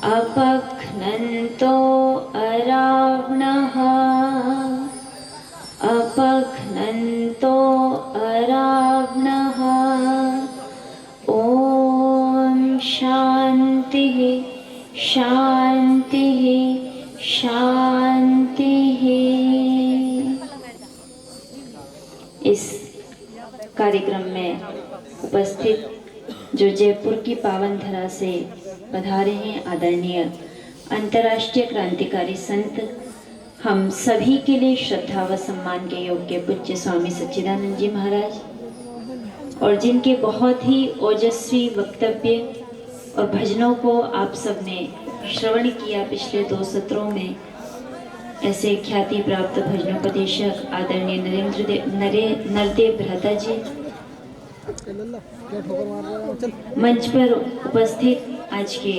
अपघ्नन्तो अरावणः अपघ्नन्तो अरावणः। ॐ शान्तिः शान्तिः शान्तिः। इस कार्यक्रम में उपस्थित जो जयपुर की पावन धरा से पधारे हैं आदरणीय अंतर्राष्ट्रीय क्रांतिकारी संत, हम सभी के लिए श्रद्धा व सम्मान के योग्य पूज्य स्वामी सच्चिदानंद जी महाराज, और जिनके बहुत ही ओजस्वी वक्तव्य और भजनों को आप सबने श्रवण किया पिछले 2 सत्रों में, ऐसे ख्याति प्राप्त भजनोपदेशक आदरणीय नरदेव भ्राता जी, मंच पर उपस्थित आज के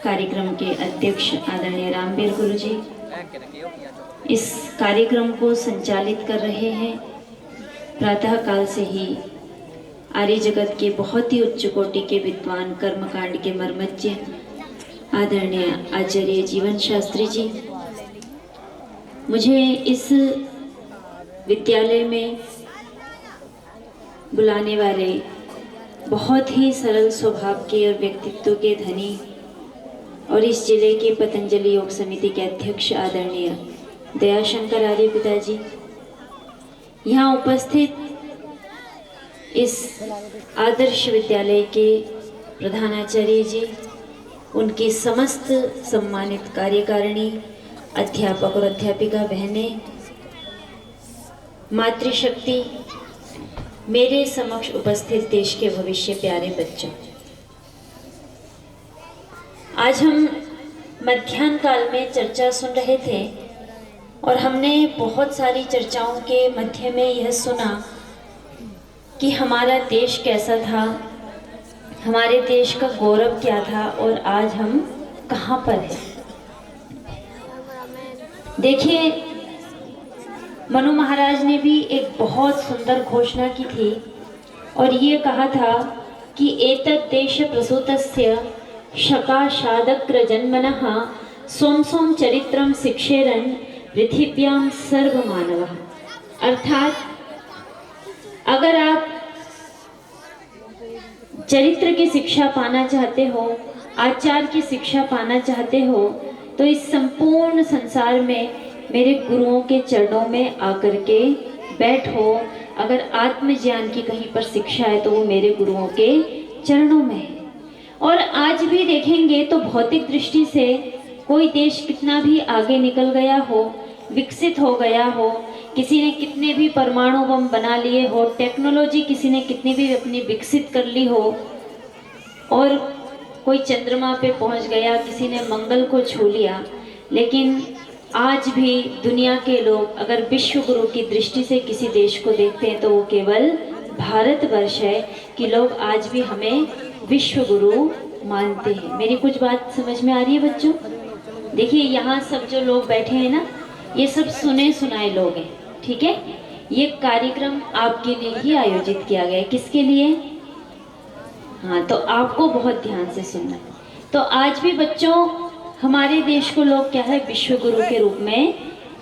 कार्यक्रम के अध्यक्ष आदरणीय रामबीर गुरु जी, इस कार्यक्रम को संचालित कर रहे हैं प्रातः काल से ही आर्य जगत के बहुत ही उच्च कोटि के विद्वान कर्मकांड के मर्मज्ञ आदरणीय आचार्य जीवन शास्त्री जी। मुझे इस विद्यालय में बुलाने वाले बहुत ही सरल स्वभाव के और व्यक्तित्व के धनी और इस जिले के पतंजलि योग समिति के अध्यक्ष आदरणीय दयाशंकर आर्य पिताजी, यहाँ उपस्थित इस आदर्श विद्यालय के प्रधानाचार्य जी, उनकी समस्त सम्मानित कार्यकारिणी, अध्यापक और अध्यापिका बहनें, मातृशक्ति, मेरे समक्ष उपस्थित देश के भविष्य प्यारे बच्चों, आज हम मध्याह्न काल में चर्चा सुन रहे थे और हमने बहुत सारी चर्चाओं के मध्य में यह सुना कि हमारा देश कैसा था, हमारे देश का गौरव क्या था और आज हम कहाँ पर हैं। देखिए, मनु महाराज ने भी एक बहुत सुंदर घोषणा की थी और ये कहा था कि एतत् देश प्रसूतस्य शकाशादग्र जन्मनः सोम सोम चरित्रम शिक्षेरन् पृथिव्याम सर्वमानवः। अर्थात अगर आप चरित्र की शिक्षा पाना चाहते हो, आचार की शिक्षा पाना चाहते हो, तो इस संपूर्ण संसार में मेरे गुरुओं के चरणों में आकर के बैठो। अगर आत्मज्ञान की कहीं पर शिक्षा है तो वो मेरे गुरुओं के चरणों में है। और आज भी देखेंगे तो भौतिक दृष्टि से कोई देश कितना भी आगे निकल गया हो, विकसित हो गया हो, किसी ने कितने भी परमाणु बम बना लिए हो, टेक्नोलॉजी किसी ने कितनी भी अपनी विकसित कर ली हो, और कोई चंद्रमा पे पहुंच गया, किसी ने मंगल को छू लिया, लेकिन आज भी दुनिया के लोग अगर विश्व गुरु की दृष्टि से किसी देश को देखते हैं तो वो केवल भारतवर्ष है कि लोग आज भी हमें विश्व गुरु मानते हैं। मेरी कुछ बात समझ में आ रही है बच्चों? देखिए, यहाँ सब जो लोग बैठे हैं ना, ये सब सुने सुनाए लोग हैं, ठीक है। ये कार्यक्रम आपके लिए ही आयोजित किया गया है। किसके लिए? हाँ, तो आपको बहुत ध्यान से सुनना है। तो आज भी बच्चों, हमारे देश को लोग क्या है, विश्व गुरु के रूप में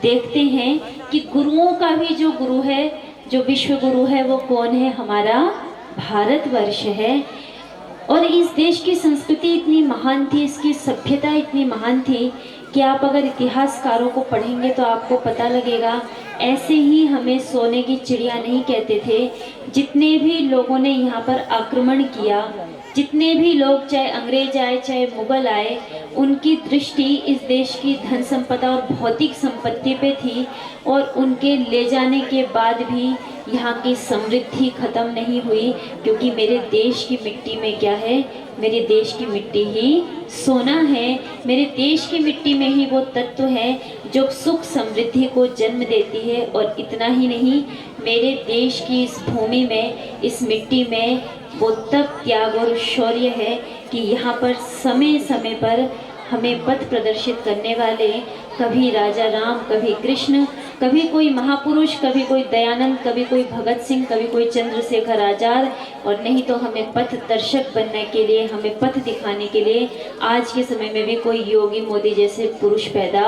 देखते हैं कि गुरुओं का भी जो गुरु है, जो विश्व गुरु है, वो कौन है? हमारा भारतवर्ष है। और इस देश की संस्कृति इतनी महान थी, इसकी सभ्यता इतनी महान थी कि आप अगर इतिहासकारों को पढ़ेंगे तो आपको पता लगेगा, ऐसे ही हमें सोने की चिड़िया नहीं कहते थे। जितने भी लोगों ने यहाँ पर आक्रमण किया, जितने भी लोग, चाहे अंग्रेज आए चाहे मुगल आए, उनकी दृष्टि इस देश की धन संपदा और भौतिक संपत्ति पे थी, और उनके ले जाने के बाद भी यहाँ की समृद्धि खत्म नहीं हुई, क्योंकि मेरे देश की मिट्टी में क्या है? मेरे देश की मिट्टी ही सोना है। मेरे देश की मिट्टी में ही वो तत्व है जो सुख समृद्धि को जन्म देती है। और इतना ही नहीं, मेरे देश की इस भूमि में, इस मिट्टी में वो तप, त्याग और शौर्य है कि यहाँ पर समय समय पर हमें पथ प्रदर्शित करने वाले, कभी राजा राम, कभी कृष्ण, कभी कोई महापुरुष, कभी कोई दयानंद, कभी कोई भगत सिंह, कभी कोई चंद्रशेखर आजाद, और नहीं तो हमें पथ दर्शक बनने के लिए, हमें पथ दिखाने के लिए आज के समय में भी कोई योगी मोदी जैसे पुरुष पैदा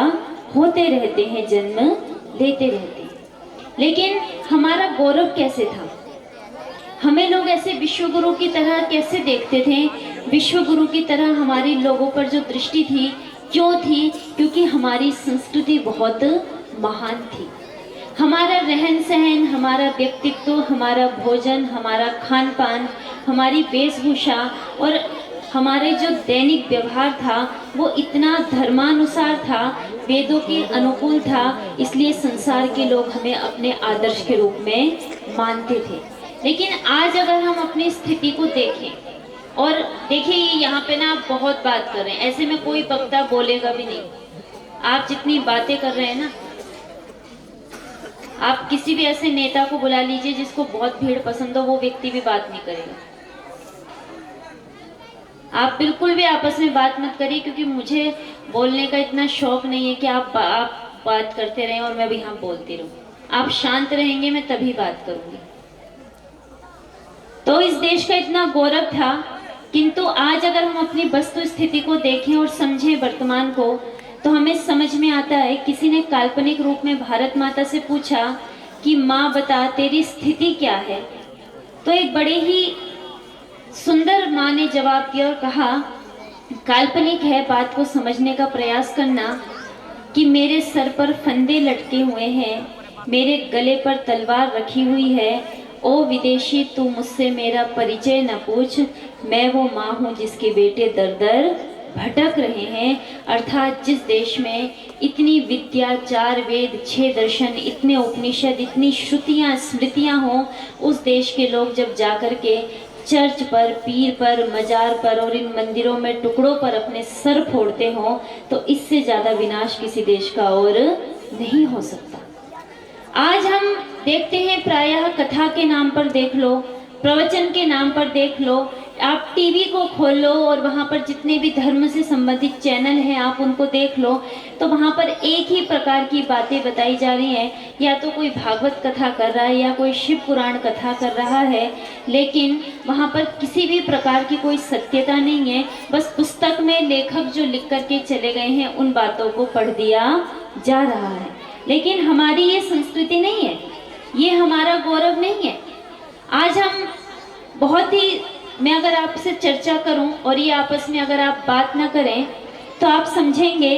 होते रहते हैं, जन्म लेते रहते हैं। लेकिन हमारा गौरव कैसे था? हमें लोग ऐसे विश्व गुरु की तरह कैसे देखते थे? विश्व गुरु की तरह हमारी लोगों पर जो दृष्टि थी, क्यों थी? क्योंकि हमारी संस्कृति बहुत महान थी। हमारा रहन सहन, हमारा व्यक्तित्व, हमारा भोजन, हमारा खान पान, हमारी वेशभूषा और हमारे जो दैनिक व्यवहार था वो इतना धर्मानुसार था, वेदों के अनुकूल था, इसलिए संसार के लोग हमें अपने आदर्श के रूप में मानते थे। लेकिन आज अगर हम अपनी स्थिति को देखें, और देखिए यहाँ पे ना आप बहुत बात कर रहे हैं, ऐसे में कोई वक्ता बोलेगा भी नहीं। आप जितनी बातें कर रहे हैं ना, आप किसी भी ऐसे नेता को बुला लीजिए जिसको बहुत भीड़ पसंद हो, वो व्यक्ति भी बात नहीं करेगा। आप बिल्कुल भी आपस में बात मत करिए, क्योंकि मुझे बोलने का इतना शौक नहीं है कि आप बात करते रहें और मैं भी यहाँ बोलती रहूं। आप शांत रहेंगे, मैं तभी बात करूंगी। तो इस देश का इतना गौरव था, किंतु आज अगर हम अपनी वस्तु स्थिति को देखें और समझें वर्तमान को, तो हमें समझ में आता है। किसी ने काल्पनिक रूप में भारत माता से पूछा कि माँ बता तेरी स्थिति क्या है, तो एक बड़े ही सुंदर माँ ने जवाब दिया और कहा, काल्पनिक है बात को समझने का प्रयास करना कि मेरे सर पर फंदे लटके हुए हैं, मेरे गले पर तलवार रखी हुई है। ओ विदेशी तू मुझसे मेरा परिचय न पूछ, मैं वो माँ हूँ जिसके बेटे दर दर भटक रहे हैं। अर्थात जिस देश में इतनी विद्या, 4 वेद, 6 दर्शन, इतने उपनिषद, इतनी श्रुतियाँ स्मृतियाँ हों, उस देश के लोग जब जाकर के चर्च पर, पीर पर, मजार पर और इन मंदिरों में टुकड़ों पर अपने सर फोड़ते हों, तो इससे ज़्यादा विनाश किसी देश का और नहीं हो सकता। आज हम देखते हैं प्रायः कथा के नाम पर देख लो, प्रवचन के नाम पर देख लो, आप टीवी को खोल लो और वहाँ पर जितने भी धर्म से संबंधित चैनल हैं आप उनको देख लो, तो वहाँ पर एक ही प्रकार की बातें बताई जा रही हैं। या तो कोई भागवत कथा कर रहा है या कोई शिव पुराण कथा कर रहा है, लेकिन वहाँ पर किसी भी प्रकार की कोई सत्यता नहीं है। बस पुस्तक में लेखक जो लिख करके चले गए हैं उन बातों को पढ़ दिया जा रहा है। लेकिन हमारी ये संस्कृति नहीं है, ये हमारा गौरव नहीं है। आज हम बहुत ही, मैं अगर आपसे चर्चा करूं और ये आपस में अगर आप बात ना करें तो आप समझेंगे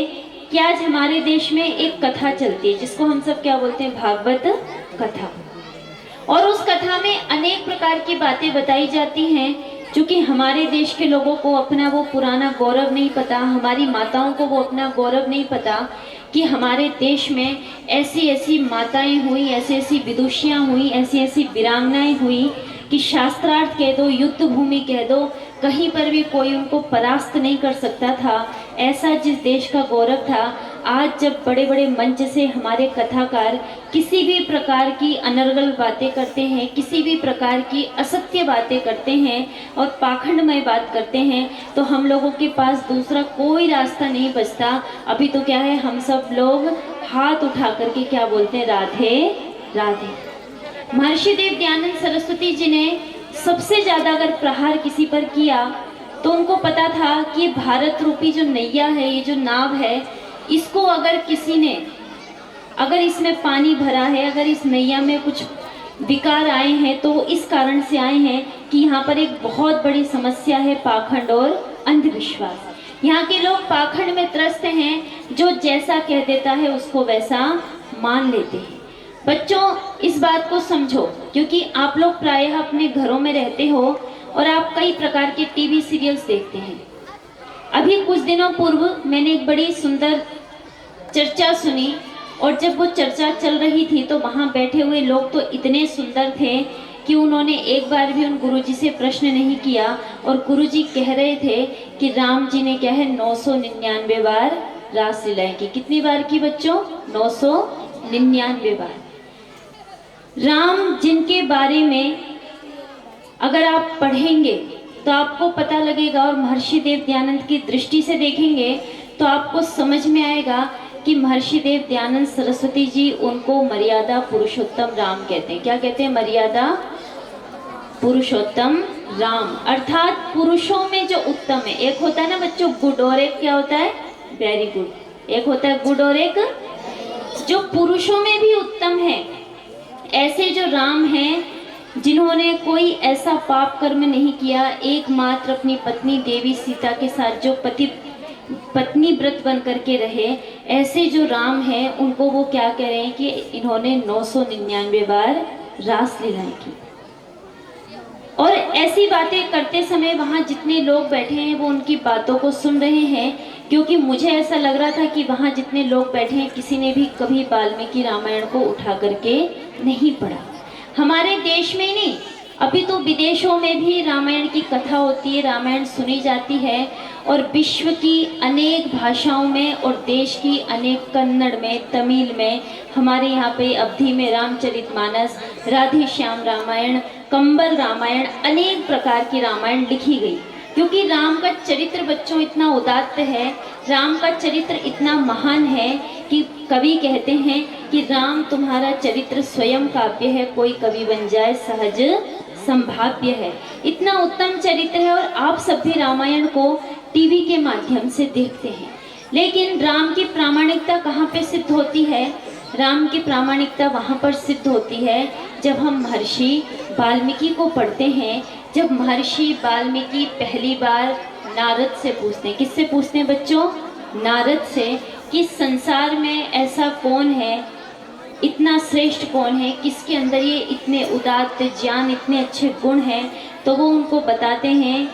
कि आज हमारे देश में एक कथा चलती है जिसको हम सब क्या बोलते हैं, भागवत कथा। और उस कथा में अनेक प्रकार की बातें बताई जाती हैं, क्योंकि हमारे देश के लोगों को अपना वो पुराना गौरव नहीं पता, हमारी माताओं को वो अपना गौरव नहीं पता कि हमारे देश में ऐसी ऐसी माताएं हुई, ऐसी ऐसी विदुषियाँ हुई, ऐसी ऐसी वीरांगनाएं हुई कि शास्त्रार्थ कह दो, युद्ध भूमि कह दो, कहीं पर भी कोई उनको परास्त नहीं कर सकता था। ऐसा जिस देश का गौरव था, आज जब बड़े बड़े मंच से हमारे कथाकार किसी भी प्रकार की अनर्गल बातें करते हैं, किसी भी प्रकार की असत्य बातें करते हैं और पाखंडमय बात करते हैं, तो हम लोगों के पास दूसरा कोई रास्ता नहीं बचता। अभी तो क्या है, हम सब लोग हाथ उठा करके क्या बोलते हैं, राधे राधे। महर्षि देव दयानंद सरस्वती जी ने सबसे ज़्यादा अगर प्रहार किसी पर किया तो उनको पता था कि भारत रूपी जो नैया है, ये जो नाव है, इसको अगर किसी ने, अगर इसमें पानी भरा है, अगर इस नैया में कुछ विकार आए हैं तो वो इस कारण से आए हैं कि यहाँ पर एक बहुत बड़ी समस्या है, पाखंड और अंधविश्वास। यहाँ के लोग पाखंड में त्रस्त हैं, जो जैसा कह देता है उसको वैसा मान लेते हैं। बच्चों, इस बात को समझो, क्योंकि आप लोग प्रायः अपने घरों में रहते हो और आप कई प्रकार के टीवी सीरियल्स देखते हैं। अभी कुछ दिनों पूर्व मैंने एक बड़ी सुंदर चर्चा सुनी, और जब वो चर्चा चल रही थी तो वहाँ बैठे हुए लोग तो इतने सुंदर थे कि उन्होंने एक बार भी उन गुरुजी से प्रश्न नहीं किया, और गुरुजी कह रहे थे कि राम जी ने क्या है, 999 बार रासलीलाएं की। कितनी बार की बच्चों? 999 बार। राम जिनके बारे में अगर आप पढ़ेंगे तो आपको पता लगेगा, और महर्षि देव दयानंद की दृष्टि से देखेंगे तो आपको समझ में आएगा कि महर्षि देव दयानंद सरस्वती जी उनको मर्यादा पुरुषोत्तम राम कहते हैं। क्या कहते हैं? मर्यादा पुरुषोत्तम राम, अर्थात पुरुषों में जो उत्तम है। एक होता है ना बच्चों गुड, और एक क्या होता है? Very good. एक होता है गुड और एक जो पुरुषों में भी उत्तम है। ऐसे जो राम हैं जिन्होंने कोई ऐसा पाप कर्म नहीं किया, एकमात्र अपनी पत्नी देवी सीता के साथ जो पत्नी व्रत बन करके रहे, ऐसे जो राम हैं उनको वो क्या कह रहे हैं कि इन्होंने 999 बार रास लीलाएं की। और ऐसी बातें करते समय वहाँ जितने लोग बैठे हैं वो उनकी बातों को सुन रहे हैं, क्योंकि मुझे ऐसा लग रहा था कि वहाँ जितने लोग बैठे हैं किसी ने भी कभी वाल्मीकि रामायण को उठा करके नहीं पढ़ा। हमारे देश में नहीं, अभी तो विदेशों में भी रामायण की कथा होती है, रामायण सुनी जाती है, और विश्व की अनेक भाषाओं में और देश की अनेक, कन्नड़ में, तमिल में, हमारे यहाँ पे अवधी में रामचरितमानस, राधे श्याम रामायण, कंबर रामायण, अनेक प्रकार की रामायण लिखी गई। क्योंकि राम का चरित्र बच्चों इतना उदात्त है, राम का चरित्र इतना महान है कि कवि कहते हैं कि राम तुम्हारा चरित्र स्वयं काव्य है, कोई कवि बन जाए सहज संभाव्य है। इतना उत्तम चरित्र है, और आप सब भी रामायण को टीवी के माध्यम से देखते हैं। लेकिन राम की प्रामाणिकता कहाँ पे सिद्ध होती है? राम की प्रामाणिकता वहाँ पर सिद्ध होती है जब हम महर्षि वाल्मीकि को पढ़ते हैं। जब महर्षि वाल्मीकि पहली बार नारद से पूछते हैं, किससे पूछते हैं बच्चों? नारद से, कि संसार में ऐसा कौन है, इतना श्रेष्ठ कौन है, किसके अंदर ये इतने उदात्त ज्ञान, इतने अच्छे गुण हैं। तो वो उनको बताते हैं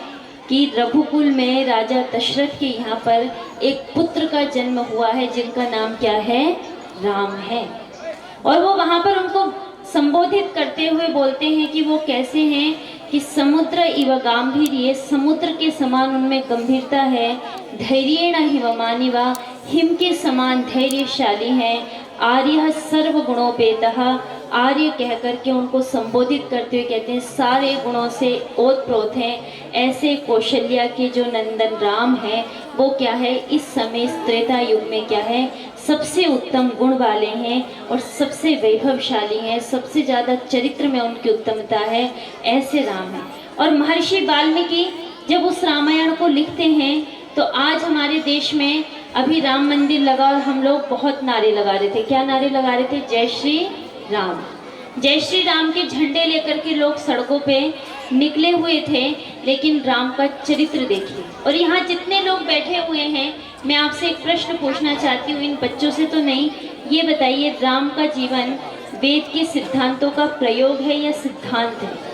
कि रघुकुल में राजा दशरथ के यहाँ पर एक पुत्र का जन्म हुआ है जिनका नाम क्या है? राम है। और वो वहाँ पर उनको संबोधित करते हुए बोलते हैं कि वो कैसे हैं, कि समुद्र इव गांभीर्ये, समुद्र के समान उनमें गंभीरता है, धैर्येण हिममानिवा, हिम के समान धैर्यशाली हैं, आर्य सर्वगुणोपेतः, आर्य कह करके उनको संबोधित करते हुए कहते हैं सारे गुणों से ओतप्रोत हैं। ऐसे कौशल्या के जो नंदन राम हैं वो क्या है, इस समय त्रेता युग में क्या है, सबसे उत्तम गुण वाले हैं और सबसे वैभवशाली हैं, सबसे ज़्यादा चरित्र में उनकी उत्तमता है, ऐसे राम हैं। और महर्षि वाल्मीकि जब उस रामायण को लिखते हैं तो आज हमारे देश में अभी राम मंदिर लगा और हम लोग बहुत नारे लगा रहे थे। क्या नारे लगा रहे थे? जय श्री राम। जय श्री राम के झंडे लेकर के लोग सड़कों पे निकले हुए थे। लेकिन राम का चरित्र देखिए। और यहाँ जितने लोग बैठे हुए हैं, मैं आपसे एक प्रश्न पूछना चाहती हूँ, इन बच्चों से तो नहीं, ये बताइए राम का जीवन वेद के सिद्धांतों का प्रयोग है या सिद्धांत है?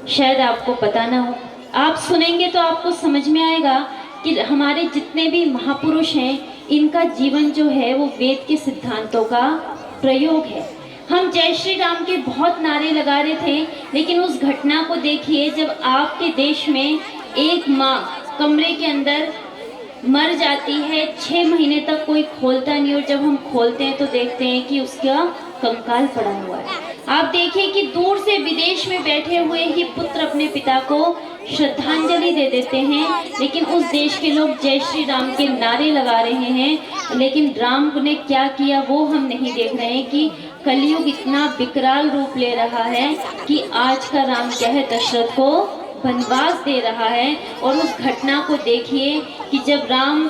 शायद आपको पता ना हो, आप सुनेंगे तो आपको समझ में आएगा कि हमारे जितने भी महापुरुष हैं इनका जीवन जो है वो वेद के सिद्धांतों का प्रयोग है। हम जय श्री राम के बहुत नारे लगा रहे थे, लेकिन उस घटना को देखिए जब आपके देश में एक माँ कमरे के अंदर मर जाती है, 6 महीने तक कोई खोलता नहीं, और जब हम खोलते हैं तो देखते हैं कि उसका कंकाल पड़ा हुआ है। आप देखिए कि दूर से विदेश में बैठे हुए ही पुत्र अपने पिता को श्रद्धांजलि दे देते हैं, लेकिन उस देश के लोग जय श्री राम के नारे लगा रहे हैं, लेकिन राम ने क्या किया वो हम नहीं देख रहे हैं। कि कलयुग इतना विकराल रूप ले रहा है कि आज का राम क्या है, दशरथ को वनवास दे रहा है। और उस घटना को देखिए कि जब राम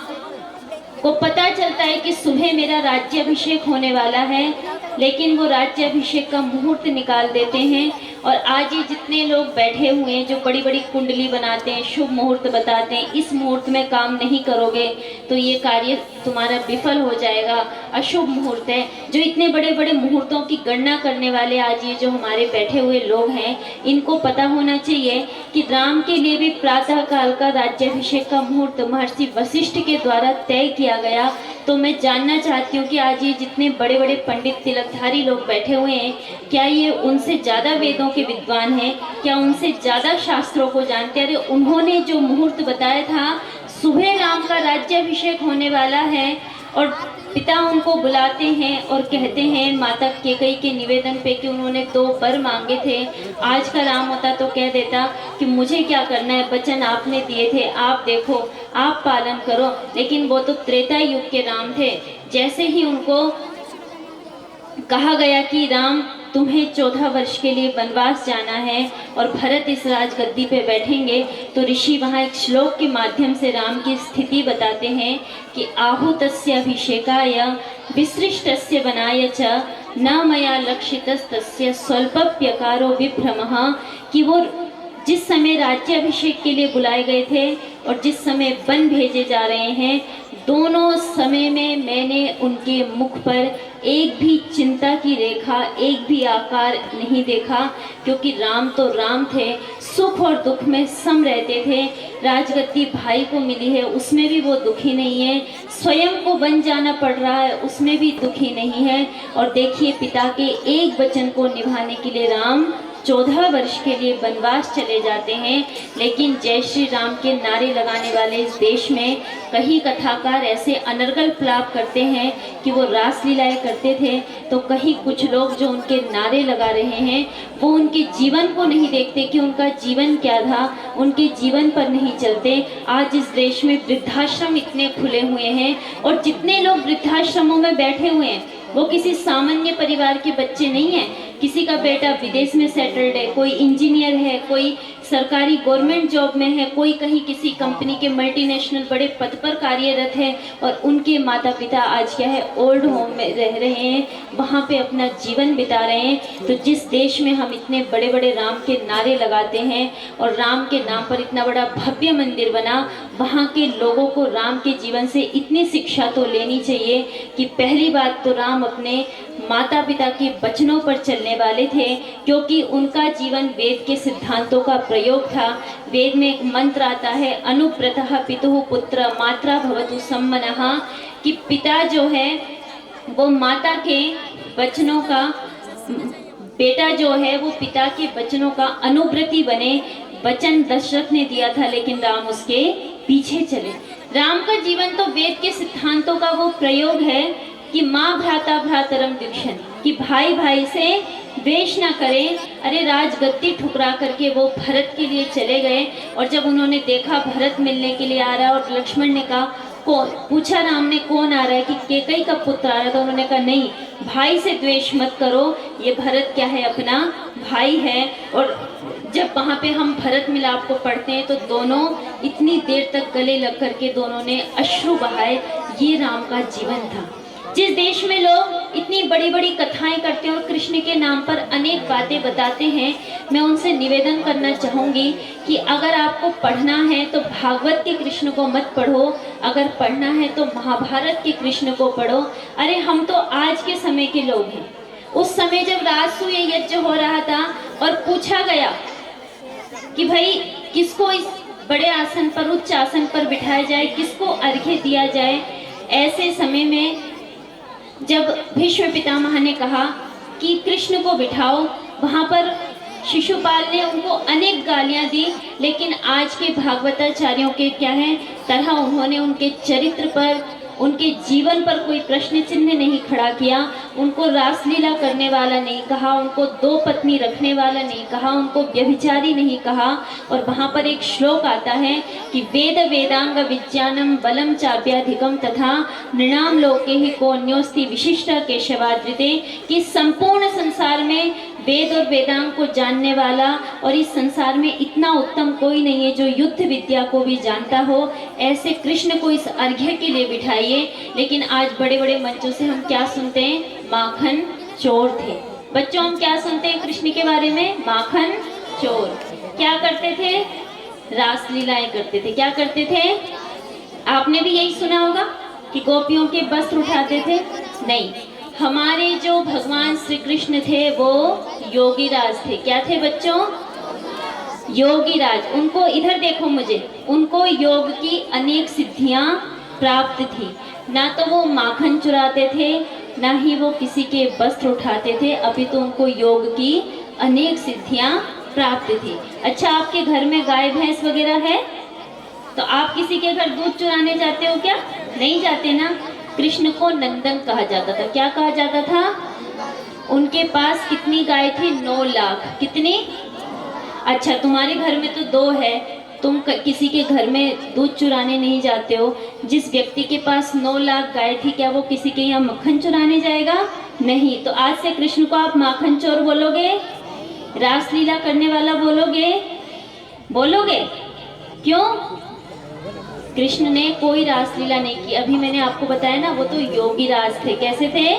को पता चलता है कि सुबह मेरा राज्याभिषेक होने वाला है, लेकिन वो राज्याभिषेक का मुहूर्त निकाल देते हैं। और आज ये जितने लोग बैठे हुए हैं जो बड़ी बड़ी कुंडली बनाते हैं, शुभ मुहूर्त बताते हैं, इस मुहूर्त में काम नहीं करोगे तो ये कार्य तुम्हारा विफल हो जाएगा, अशुभ मुहूर्त है। जो इतने बड़े बड़े मुहूर्तों की गणना करने वाले आज ये जो हमारे बैठे हुए लोग हैं, इनको पता होना चाहिए कि राम के लिए भी प्रातः काल का राज्याभिषेक का मुहूर्त महर्षि वशिष्ठ के द्वारा तय किया गया। तो मैं जानना चाहती हूँ कि आज ये जितने बड़े बड़े पंडित तिलकधारी लोग बैठे हुए हैं, क्या ये उनसे ज़्यादा वेदों के विद्वान हैं? क्या उनसे ज़्यादा शास्त्रों को जानते हैं? अरे उन्होंने जो मुहूर्त बताया था, सुबह राम का राज्याभिषेक होने वाला है और पिता उनको बुलाते हैं और कहते हैं माता कैकेयी के निवेदन पे कि उन्होंने 2 वर मांगे थे। आज का राम होता तो कह देता कि मुझे क्या करना है, वचन आपने दिए थे, आप देखो, आप पालन करो। लेकिन वो तो त्रेता युग के राम थे। जैसे ही उनको कहा गया कि राम तुम्हें 14 वर्ष के लिए वनवास जाना है और भरत इस राजगद्दी पे बैठेंगे, तो ऋषि वहाँ एक श्लोक के माध्यम से राम की स्थिति बताते हैं कि आहूतस्य अभिषेकाय विसृष्टस्य वनाय च न मया लक्षितस्तस्य स्वल्पप्यकारो विभ्रमः, कि वो जिस समय राज्याभिषेक के लिए बुलाए गए थे और जिस समय वन भेजे जा रहे हैं, दोनों समय में मैंने उनके मुख पर एक भी चिंता की रेखा, एक भी आकार नहीं देखा, क्योंकि राम तो राम थे, सुख और दुख में सम रहते थे। राजगद्दी भाई को मिली है, उसमें भी वो दुखी नहीं है, स्वयं को बन जाना पड़ रहा है, उसमें भी दुखी नहीं है। और देखिए, पिता के एक वचन को निभाने के लिए राम 14 वर्ष के लिए वनवास चले जाते हैं। लेकिन जय श्री राम के नारे लगाने वाले इस देश में कई कथाकार ऐसे अनर्गल प्रलाप करते हैं कि वो रासलीलाएं करते थे, तो कहीं कुछ लोग जो उनके नारे लगा रहे हैं वो उनके जीवन को नहीं देखते कि उनका जीवन क्या था, उनके जीवन पर नहीं चलते। आज इस देश में वृद्धाश्रम इतने खुले हुए हैं और जितने लोग वृद्धाश्रमों में बैठे हुए हैं वो किसी सामान्य परिवार के बच्चे नहीं हैं। किसी का बेटा विदेश में सेटल्ड है, कोई इंजीनियर है, कोई सरकारी गवर्नमेंट जॉब में है, कोई कहीं किसी कंपनी के मल्टीनेशनल बड़े पद पर कार्यरत है, और उनके माता पिता आज क्या है, ओल्ड होम में रह रहे हैं, वहाँ पे अपना जीवन बिता रहे हैं। तो जिस देश में हम इतने बड़े बड़े राम के नारे लगाते हैं और राम के नाम पर इतना बड़ा भव्य मंदिर बना, वहाँ के लोगों को राम के जीवन से इतनी शिक्षा तो लेनी चाहिए कि पहली बात तो राम अपने माता पिता के वचनों पर चलने वाले थे, क्योंकि उनका जीवन वेद के सिद्धांतों का प्रयोग था। वेद में एक मंत्र आता है, अनुव्रतः पितुः पुत्र मात्रा भवतु सम्मनः, कि पिता जो है वो माता के वचनों का, बेटा जो है वो पिता के वचनों का अनुव्रती बने। वचन दशरथ ने दिया था लेकिन राम उसके पीछे चले। राम का जीवन तो वेद के सिद्धांतों का वो प्रयोग है कि माँ भ्राता भ्रातरम द्विषन्, कि भाई भाई से द्वेष ना करें। अरे राजगद्दी ठुकरा करके वो भरत के लिए चले गए, और जब उन्होंने देखा भरत मिलने के लिए आ रहा है और लक्ष्मण ने कहा कौन, पूछा राम ने कौन आ रहा है, कि कैकेयी का पुत्र आ रहा है, तो उन्होंने कहा नहीं, भाई से द्वेष मत करो, ये भरत क्या है, अपना भाई है। और जब वहाँ पे हम भरत मिलाप को पढ़ते हैं तो दोनों इतनी देर तक गले लग करके दोनों ने अश्रु बहाए। ये राम का जीवन था। जिस देश में लोग इतनी बड़ी बड़ी कथाएं करते हैं और कृष्ण के नाम पर अनेक बातें बताते हैं, मैं उनसे निवेदन करना चाहूँगी कि अगर आपको पढ़ना है तो भागवत के कृष्ण को मत पढ़ो, अगर पढ़ना है तो महाभारत के कृष्ण को पढ़ो। अरे हम तो आज के समय के लोग हैं। उस समय जब राजसूय यज्ञ हो रहा था और पूछा गया कि भाई किसको इस बड़े आसन पर, उच्च आसन पर बिठाया जाए, किसको अर्घ्य दिया जाए, ऐसे समय में जब भीष्म पितामह ने कहा कि कृष्ण को बिठाओ, वहाँ पर शिशुपाल ने उनको अनेक गालियाँ दी, लेकिन आज के भागवताचार्यों के क्या है तरह उन्होंने उनके चरित्र पर, उनके जीवन पर कोई प्रश्न चिन्ह नहीं खड़ा किया। उनको रासलीला करने वाला नहीं कहा, उनको 2 पत्नी रखने वाला नहीं कहा, उनको व्यभिचारी नहीं कहा। और वहाँ पर एक श्लोक आता है कि वेद वेदांग विज्ञानम बलम चाप्याधिकम तथा नृणाम लोके ही कोन्योस्ति विशिष्ट केशवाद्रिते, कि संपूर्ण संसार में वेद और वेदांग को जानने वाला और इस संसार में इतना उत्तम कोई नहीं है जो युद्ध विद्या को भी जानता हो। ऐसे कृष्ण को इस अर्घ्य के लिए बिठाइए। लेकिन आज बड़े बड़े मंचों से हम क्या सुनते हैं, माखन चोर थे। बच्चों हम क्या सुनते हैं कृष्ण के बारे में, माखन चोर। क्या करते थे, रासलीलाएं करते थे। क्या करते थे, आपने भी यही सुना होगा कि गोपियों के वस्त्र उठाते थे। नहीं, हमारे जो भगवान श्री कृष्ण थे वो योगीराज थे। क्या थे बच्चों, योगीराज। उनको इधर देखो मुझे, उनको योग की अनेक सिद्धियां प्राप्त थी। ना तो वो माखन चुराते थे, ना ही वो किसी के वस्त्र उठाते थे, अभी तो उनको योग की अनेक सिद्धियां प्राप्त थी। अच्छा, आपके घर में गाय भैंस वगैरह है तो आप किसी के घर दूध चुराने जाते हो क्या, नहीं जाते ना। कृष्ण को नंदन कहा जाता था। क्या कहा जाता था? उनके पास कितनी गाय थी? 9 लाख। कितनी? अच्छा, तुम्हारे घर में तो 2 है, तुम किसी के घर में दूध चुराने नहीं जाते हो। जिस व्यक्ति के पास 9 लाख गाय थी, क्या वो किसी के यहाँ मक्खन चुराने जाएगा? नहीं। तो आज से कृष्ण को आप माखन चोर बोलोगे? रासलीला करने वाला बोलोगे? बोलोगे? क्यों? कृष्ण ने कोई रासलीला नहीं की। अभी मैंने आपको बताया ना, वो तो योगी राज थे। कैसे थे?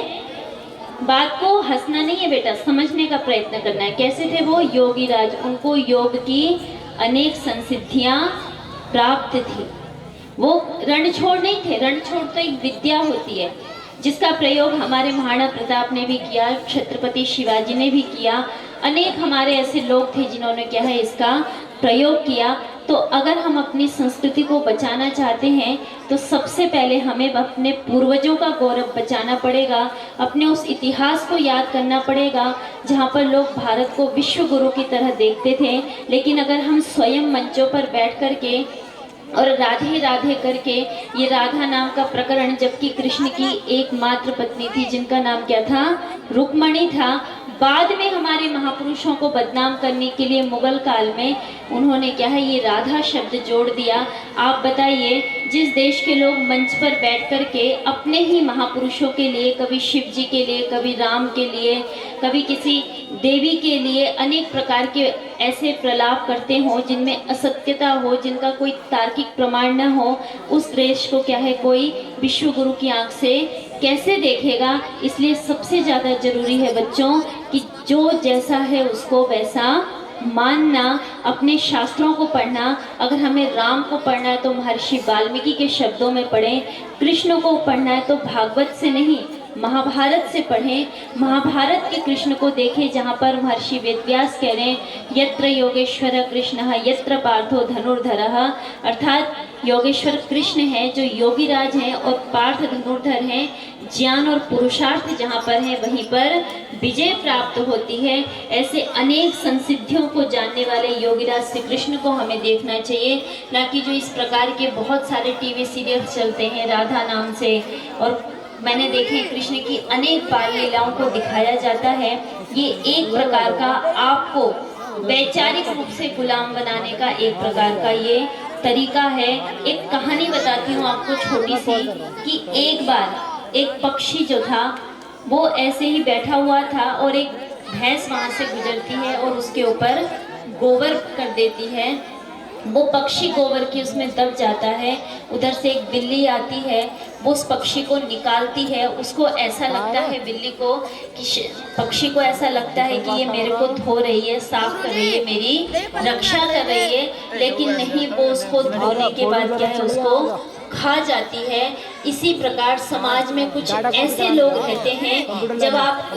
बात को हंसना नहीं है बेटा, समझने का प्रयत्न करना है। कैसे थे वो? योगी राज। उनको योग की अनेक संसिद्धियां प्राप्त थी। वो रणछोड़ नहीं थे। रणछोड़ तो एक विद्या होती है जिसका प्रयोग हमारे महाराणा प्रताप ने भी किया, छत्रपति शिवाजी ने भी किया। अनेक हमारे ऐसे लोग थे जिन्होंने क्या है इसका प्रयोग किया। तो अगर हम अपनी संस्कृति को बचाना चाहते हैं तो सबसे पहले हमें अपने पूर्वजों का गौरव बचाना पड़ेगा, अपने उस इतिहास को याद करना पड़ेगा जहाँ पर लोग भारत को विश्व गुरु की तरह देखते थे। लेकिन अगर हम स्वयं मंचों पर बैठ कर के और राधे राधे करके, ये राधा नाम का प्रकरण, जबकि कृष्ण की एकमात्र पत्नी थी जिनका नाम क्या था? रुक्मणी था। बाद में हमारे महापुरुषों को बदनाम करने के लिए मुगल काल में उन्होंने क्या है ये राधा शब्द जोड़ दिया। आप बताइए, जिस देश के लोग मंच पर बैठ कर के अपने ही महापुरुषों के लिए, कभी शिव जी के लिए, कभी राम के लिए, कभी किसी देवी के लिए अनेक प्रकार के ऐसे प्रलाप करते हो जिनमें असत्यता हो, जिनका कोई तार्किक प्रमाण न हो, उस देश को क्या है कोई विश्व गुरु की आंख से कैसे देखेगा? इसलिए सबसे ज़्यादा जरूरी है बच्चों कि जो जैसा है उसको वैसा मानना, अपने शास्त्रों को पढ़ना। अगर हमें राम को पढ़ना है तो महर्षि वाल्मीकि के शब्दों में पढ़ें, कृष्ण को पढ़ना है तो भागवत से नहीं महाभारत से पढ़ें। महाभारत के कृष्ण को देखें जहाँ पर महर्षि वेदव्यास कह रहे हैं यत्र योगेश्वर कृष्ण यत्र पार्थो धनुर्धरः, अर्थात योगेश्वर कृष्ण है जो योगीराज हैं और पार्थ धनुर्धर हैं। ज्ञान और पुरुषार्थ जहाँ पर है वहीं पर विजय प्राप्त होती है। ऐसे अनेक संसिद्धियों को जानने वाले योगीराज श्री कृष्ण को हमें देखना चाहिए, ना कि जो इस प्रकार के बहुत सारे टीवी सीरियल चलते हैं राधा नाम से। और मैंने देखे कृष्ण की अनेक बाल लीलाओं को दिखाया जाता है। ये एक प्रकार का आपको वैचारिक रूप से गुलाम बनाने का एक प्रकार का ये तरीका है। एक कहानी बताती हूँ आपको छोटी सी, कि एक बार एक पक्षी जो था वो ऐसे ही बैठा हुआ था और एक भैंस वहाँ से गुजरती है और उसके ऊपर गोबर कर देती है। वो पक्षी गोबर की उसमें दब जाता है। उधर से एक बिल्ली आती है, वो उस पक्षी को निकालती है। उसको ऐसा लगता है बिल्ली को कि पक्षी को ऐसा लगता है कि ये मेरे को धो रही है, साफ कर रही है, मेरी रक्षा कर रही है, लेकिन नहीं, वो उसको धोने के बाद क्या है उसको खा जाती है। इसी प्रकार समाज में कुछ ऐसे लोग रहते हैं, जब आप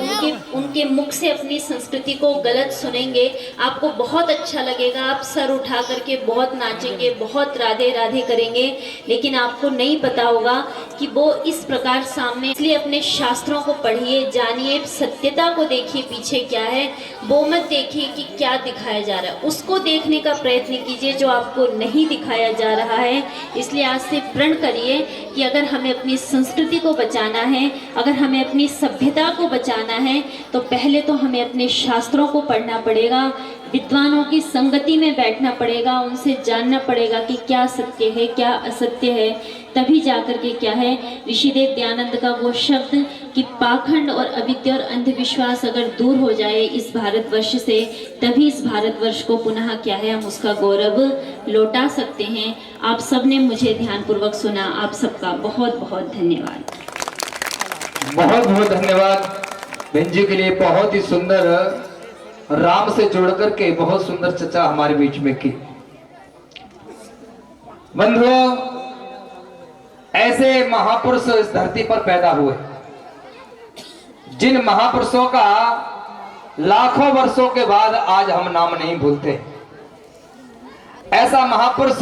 उनके मुख से अपनी संस्कृति को गलत सुनेंगे आपको बहुत अच्छा लगेगा, आप सर उठा करके बहुत नाचेंगे, बहुत राधे राधे करेंगे, लेकिन आपको नहीं पता होगा कि वो इस प्रकार सामने। इसलिए अपने शास्त्रों को पढ़िए, जानिए, सत्यता को देखिए पीछे क्या है, वो मत देखिए कि क्या दिखाया जा रहा है, उसको देखने का प्रयत्न कीजिए जो आपको नहीं दिखाया जा रहा है। इसलिए आज से प्रण करिए कि अगर हमें अपनी संस्कृति को बचाना है, अगर हमें अपनी सभ्यता को बचाना है, तो पहले तो हमें अपने शास्त्रों को पढ़ना पड़ेगा, विद्वानों की संगति में बैठना पड़ेगा, उनसे जानना पड़ेगा कि क्या सत्य है क्या असत्य है। तभी जाकर के क्या है ऋषिदेव दयानंद का वो शब्द कि पाखंड और अविद्या और अंधविश्वास अगर दूर हो जाए इस भारतवर्ष से, तभी इस भारतवर्ष को पुनः क्या है हम उसका गौरव लौटा सकते हैं। आप सबने मुझे ध्यानपूर्वक सुना, आप सबका बहुत बहुत धन्यवाद। बहुत बहुत धन्यवाद बहन जी के लिए। बहुत ही सुंदर राम से जोड़ करके बहुत सुंदर चर्चा हमारे बीच में की। बंधुओं, ऐसे महापुरुष इस धरती पर पैदा हुए जिन महापुरुषों का लाखों वर्षों के बाद आज हम नाम नहीं भूलते। ऐसा महापुरुष